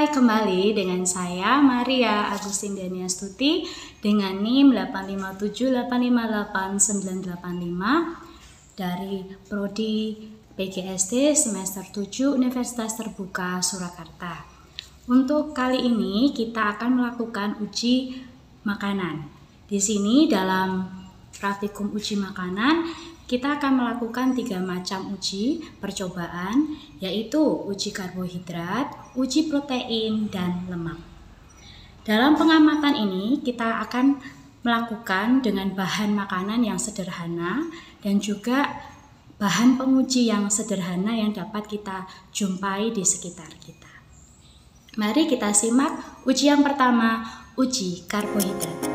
Hai, kembali dengan saya Maria Agustin Daniastuti dengan NIM 857858985 dari Prodi PGSD semester 7 Universitas Terbuka Surakarta. Untuk kali ini kita akan melakukan uji makanan. Di sini dalam praktikum uji makanan kita akan melakukan 3 macam uji percobaan, yaitu uji karbohidrat, uji protein, dan lemak. Dalam pengamatan ini kita akan melakukan dengan bahan makanan yang sederhana dan juga bahan penguji yang sederhana yang dapat kita jumpai di sekitar kita. Mari kita simak uji yang pertama, uji karbohidrat.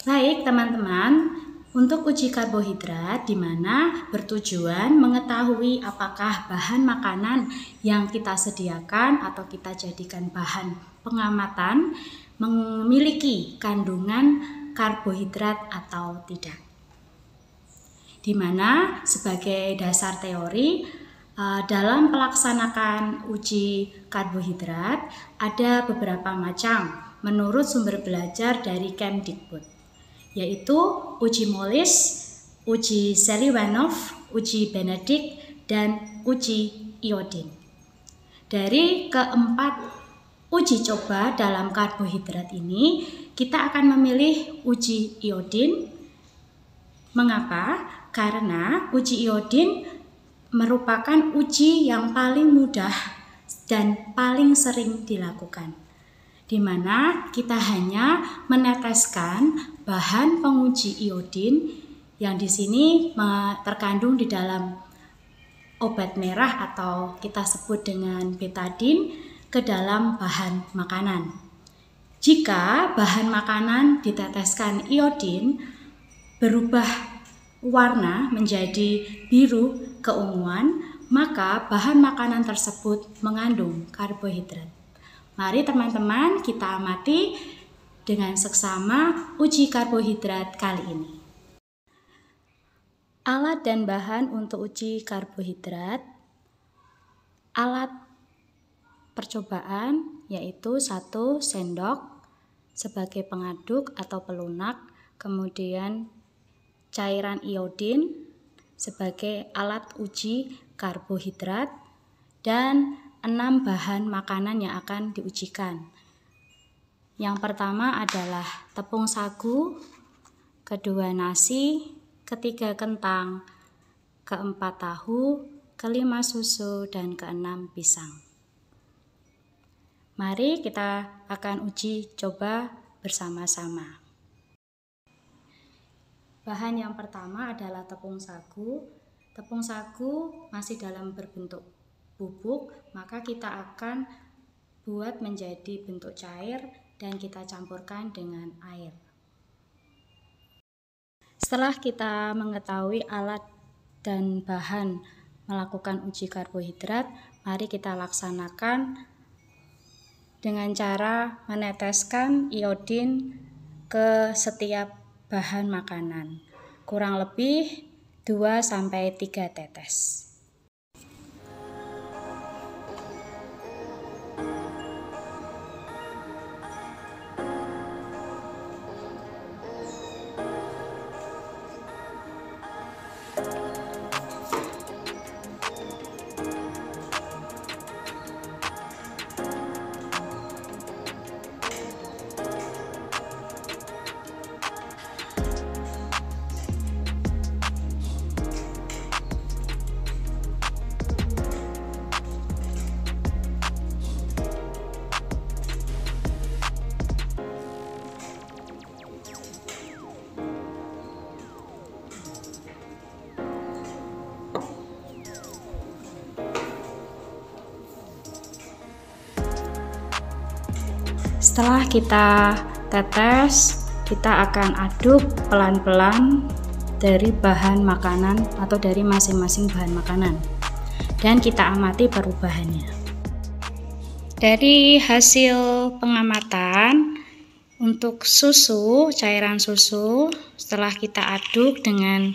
Baik teman-teman, untuk uji karbohidrat di mana bertujuan mengetahui apakah bahan makanan yang kita sediakan atau kita jadikan bahan pengamatan memiliki kandungan karbohidrat atau tidak. Di mana sebagai dasar teori dalam melaksanakan uji karbohidrat ada beberapa macam menurut sumber belajar dari Kemdikbud, yaitu uji Molis, uji Seliwanov, uji Benedict, dan uji iodin. Dari keempat uji coba dalam karbohidrat ini, kita akan memilih uji iodin. Mengapa? Karena uji iodin merupakan uji yang paling mudah dan paling sering dilakukan, di mana kita hanya meneteskan bahan penguji iodin yang di sini terkandung di dalam obat merah atau kita sebut dengan betadin ke dalam bahan makanan. Jika bahan makanan diteteskan iodin berubah warna menjadi biru keunguan, maka bahan makanan tersebut mengandung karbohidrat. Mari teman-teman kita amati dengan seksama uji karbohidrat kali ini. Alat dan bahan untuk uji karbohidrat. Alat percobaan yaitu 1 sendok sebagai pengaduk atau pelunak, kemudian cairan iodin sebagai alat uji karbohidrat, dan 6 bahan makanan yang akan diujikan. Yang pertama adalah tepung sagu, kedua nasi, ketiga kentang, keempat tahu, kelima susu, dan keenam pisang. Mari kita akan uji coba bersama-sama. Bahan yang pertama adalah tepung sagu. Tepung sagu masih dalam berbentuk bubuk, maka kita akan buat menjadi bentuk cair dan kita campurkan dengan air. Setelah kita mengetahui alat dan bahan melakukan uji karbohidrat, mari kita laksanakan dengan cara meneteskan iodin ke setiap bahan makanan, kurang lebih 2-3 tetes. Setelah kita tetes, kita akan aduk pelan-pelan dari bahan makanan atau dari masing-masing bahan makanan, dan kita amati perubahannya. Dari hasil pengamatan untuk susu, cairan susu, setelah kita aduk dengan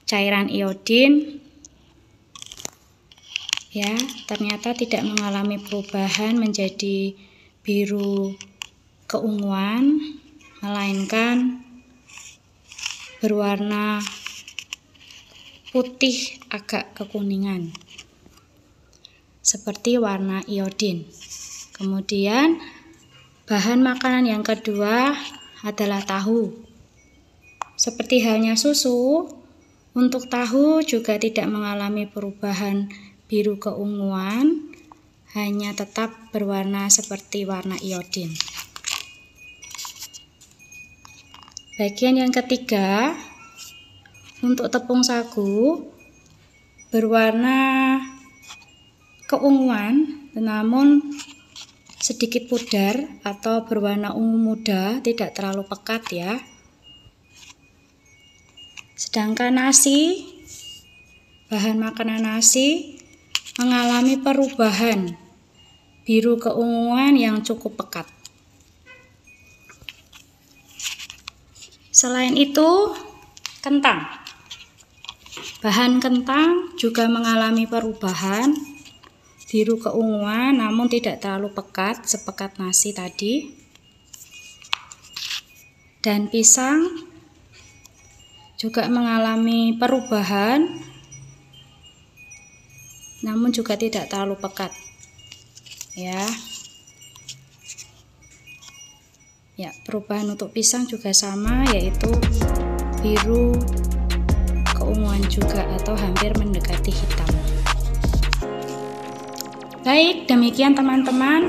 cairan iodin, Ya, ternyata tidak mengalami perubahan menjadi biru keunguan, melainkan berwarna putih agak kekuningan, seperti warna iodin. Kemudian bahan makanan yang kedua adalah tahu. Seperti halnya susu, untuk tahu juga tidak mengalami perubahan biru keunguan, hanya tetap berwarna seperti warna iodin. Bagian yang ketiga, untuk tepung sagu berwarna keunguan namun sedikit pudar atau berwarna ungu muda, tidak terlalu pekat ya. Sedangkan nasi, bahan makanan nasi mengalami perubahan biru keunguan yang cukup pekat. Selain itu, kentang. Bahan kentang juga mengalami perubahan biru keunguan namun tidak terlalu pekat sepekat nasi tadi. Dan pisang juga mengalami perubahan namun juga tidak terlalu pekat ya. Ya, perubahan untuk pisang juga sama, yaitu biru keunguan juga atau hampir mendekati hitam. Baik, demikian teman-teman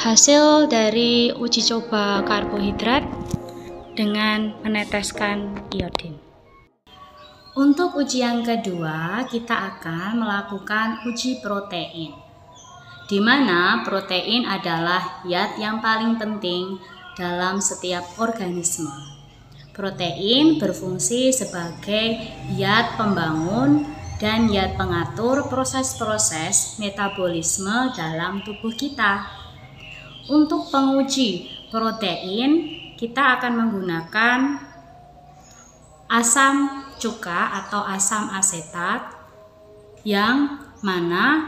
hasil dari uji coba karbohidrat dengan meneteskan iodin. Untuk uji yang kedua, kita akan melakukan uji protein, di mana protein adalah zat yang paling penting dalam setiap organisme. Protein berfungsi sebagai zat pembangun dan zat pengatur proses-proses metabolisme dalam tubuh kita. Untuk penguji protein, kita akan menggunakan asam cuka atau asam asetat, yang mana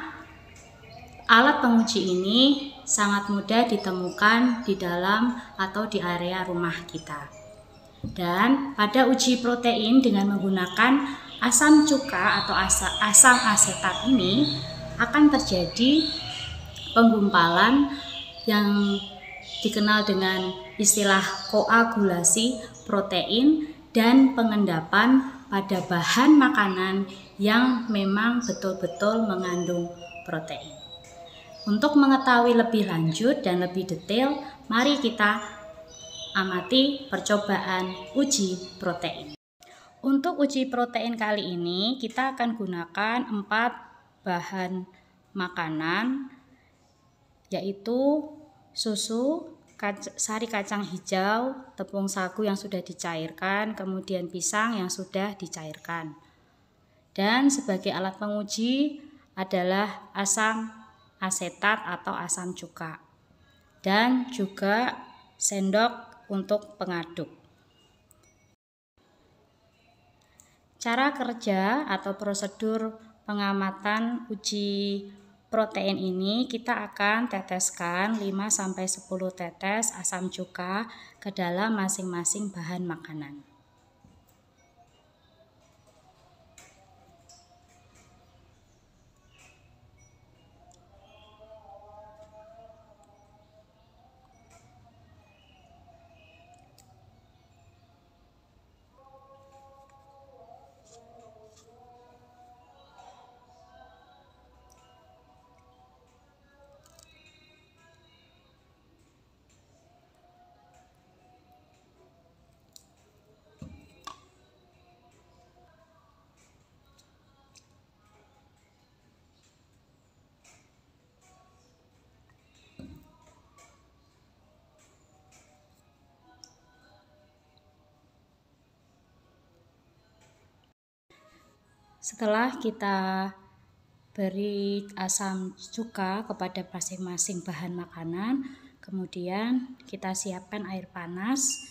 alat penguji ini sangat mudah ditemukan di dalam atau di area rumah kita. Dan pada uji protein dengan menggunakan asam cuka atau asam asetat ini akan terjadi penggumpalan yang dikenal dengan istilah koagulasi protein dan pengendapan pada bahan makanan yang memang betul-betul mengandung protein. Untuk mengetahui lebih lanjut dan lebih detail, mari kita amati percobaan uji protein. Untuk uji protein kali ini kita akan gunakan 4 bahan makanan, yaitu susu, sari kacang hijau, tepung sagu yang sudah dicairkan, kemudian pisang yang sudah dicairkan. Dan sebagai alat penguji adalah asam asetat atau asam cuka. Dan juga sendok untuk pengaduk. Cara kerja atau prosedur pengamatan uji protein ini, kita akan teteskan 5-10 tetes asam cuka ke dalam masing-masing bahan makanan. Setelah kita beri asam cuka kepada masing-masing bahan makanan, kemudian kita siapkan air panas,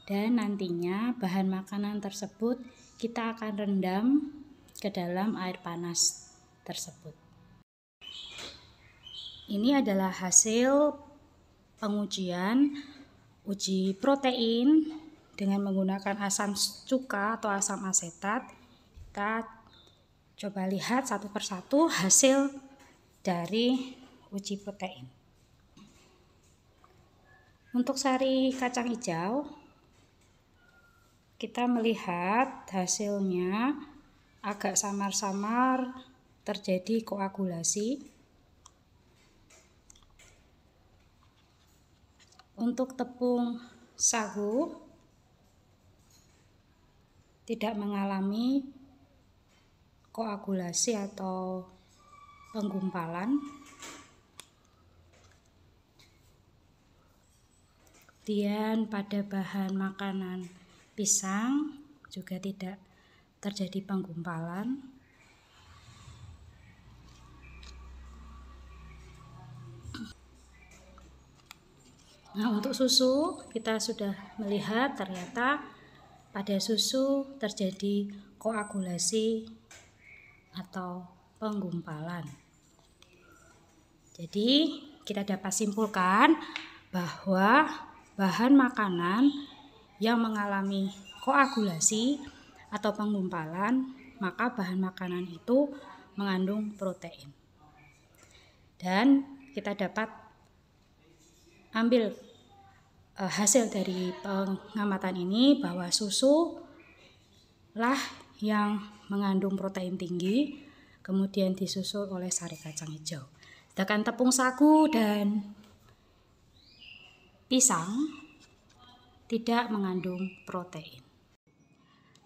dan nantinya bahan makanan tersebut kita akan rendam ke dalam air panas tersebut. Ini adalah hasil pengujian uji protein dengan menggunakan asam cuka atau asam asetat. Kita coba lihat satu persatu hasil dari uji protein. Untuk sari kacang hijau, kita melihat hasilnya agak samar-samar terjadi koagulasi. Untuk tepung sagu tidak mengalami koagulasi atau penggumpalan. Kemudian pada bahan makanan pisang juga tidak terjadi penggumpalan. Nah, untuk susu kita sudah melihat ternyata pada susu terjadi koagulasi atau penggumpalan. Jadi kita dapat simpulkan bahwa bahan makanan yang mengalami koagulasi atau penggumpalan, maka bahan makanan itu mengandung protein. Dan kita dapat ambil hasil dari pengamatan ini bahwa susu lah yang mengandung protein tinggi, kemudian disusul oleh sari kacang hijau. Sedangkan tepung sagu dan pisang tidak mengandung protein.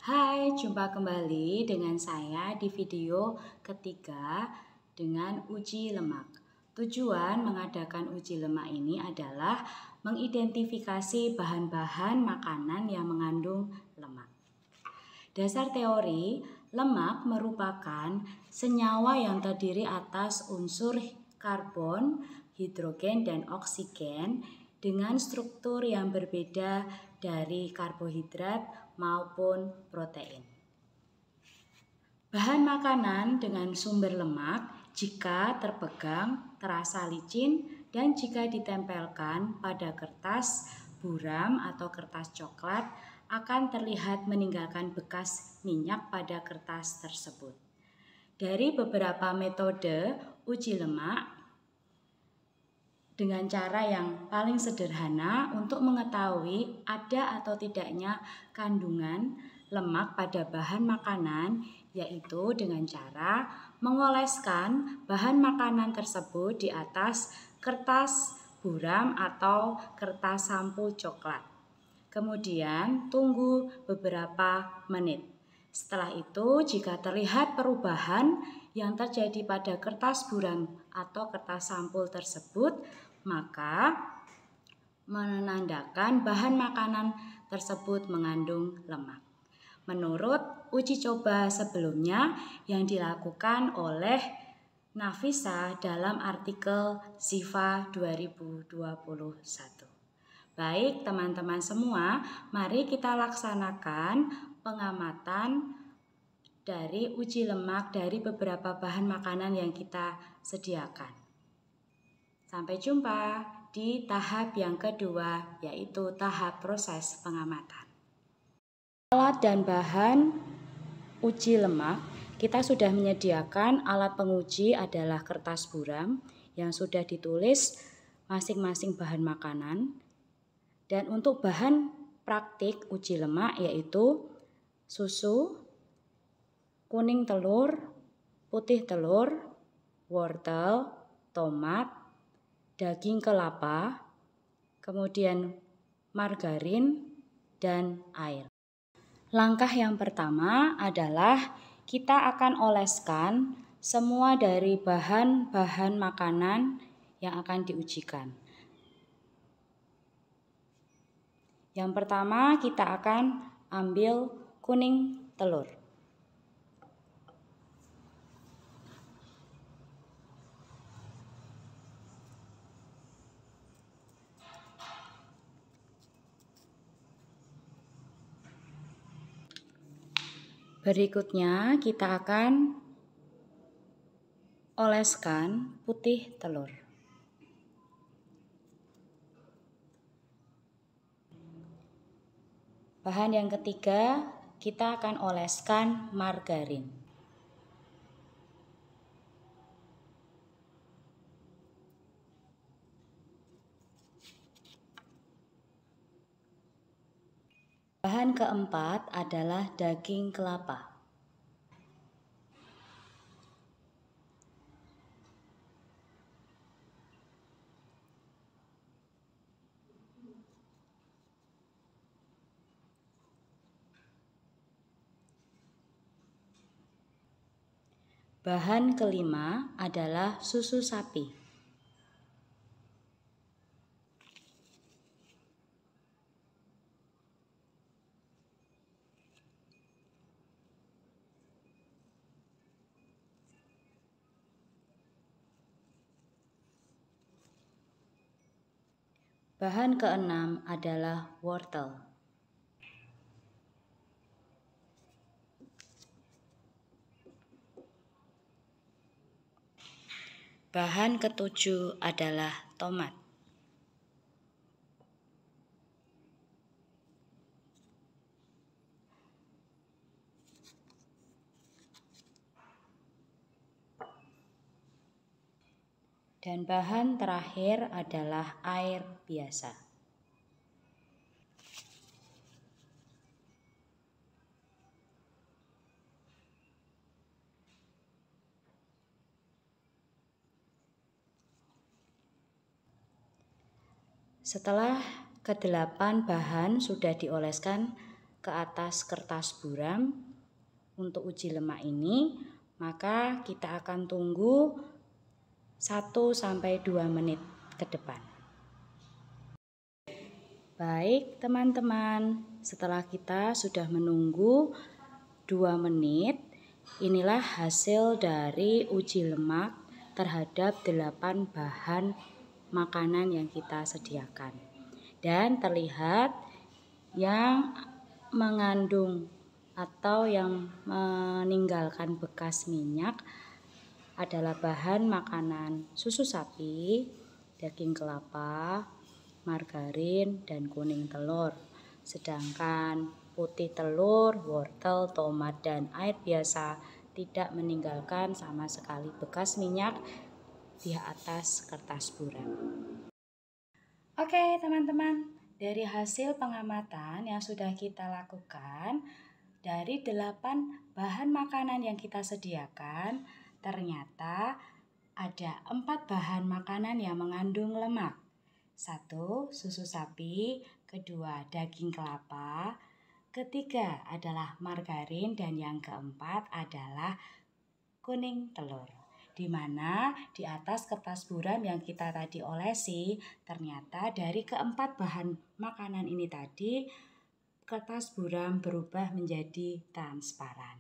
Hai, jumpa kembali dengan saya di video ketiga dengan uji lemak. Tujuan mengadakan uji lemak ini adalah mengidentifikasi bahan-bahan makanan yang mengandung lemak. Dasar teori, lemak merupakan senyawa yang terdiri atas unsur karbon, hidrogen, dan oksigen dengan struktur yang berbeda dari karbohidrat maupun protein. Bahan makanan dengan sumber lemak jika terpegang terasa licin dan jika ditempelkan pada kertas buram atau kertas coklat akan terlihat meninggalkan bekas minyak pada kertas tersebut. Dari beberapa metode uji lemak, dengan cara yang paling sederhana untuk mengetahui ada atau tidaknya kandungan lemak pada bahan makanan, yaitu dengan cara mengoleskan bahan makanan tersebut di atas kertas buram atau kertas sampul coklat. Kemudian tunggu beberapa menit. Setelah itu, jika terlihat perubahan yang terjadi pada kertas buram atau kertas sampul tersebut, maka menandakan bahan makanan tersebut mengandung lemak. Menurut uji coba sebelumnya yang dilakukan oleh Nafisa dalam artikel SIFA 2021. Baik teman-teman semua, mari kita laksanakan pengamatan dari uji lemak dari beberapa bahan makanan yang kita sediakan. Sampai jumpa di tahap yang kedua, yaitu tahap proses pengamatan. Alat dan bahan uji lemak, kita sudah menyediakan alat penguji adalah kertas buram yang sudah ditulis masing-masing bahan makanan. Dan untuk bahan praktik uji lemak yaitu susu, kuning telur, putih telur, wortel, tomat, daging kelapa, kemudian margarin, dan air. Langkah yang pertama adalah kita akan oleskan semua dari bahan-bahan makanan yang akan diujikan. Yang pertama kita akan ambil kuning telur. Berikutnya kita akan oleskan putih telur. Bahan yang ketiga, kita akan oleskan margarin. Bahan keempat adalah daging kelapa. Bahan kelima adalah susu sapi. Bahan keenam adalah wortel. Bahan ketujuh adalah tomat. Dan bahan terakhir adalah air biasa. Setelah kedelapan bahan sudah dioleskan ke atas kertas buram untuk uji lemak ini, maka kita akan tunggu 1-2 menit ke depan. Baik teman-teman, setelah kita sudah menunggu 2 menit, inilah hasil dari uji lemak terhadap 8 bahan makanan yang kita sediakan. Dan terlihat yang mengandung atau yang meninggalkan bekas minyak adalah bahan makanan susu sapi, daging kelapa, margarin, dan kuning telur. Sedangkan putih telur, wortel, tomat, dan air biasa tidak meninggalkan sama sekali bekas minyak di atas kertas buram. Oke teman-teman, dari hasil pengamatan yang sudah kita lakukan, dari 8 bahan makanan yang kita sediakan, ternyata ada 4 bahan makanan yang mengandung lemak. 1. Susu sapi, kedua daging kelapa, ketiga adalah margarin, dan yang keempat adalah kuning telur. Di mana di atas kertas buram yang kita tadi olesi, ternyata dari keempat bahan makanan ini tadi, kertas buram berubah menjadi transparan.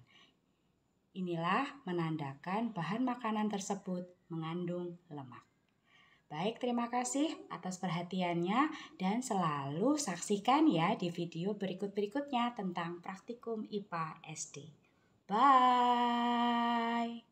Inilah menandakan bahan makanan tersebut mengandung lemak. Baik, terima kasih atas perhatiannya dan selalu saksikan ya di video berikut-berikutnya tentang praktikum IPA SD. Bye!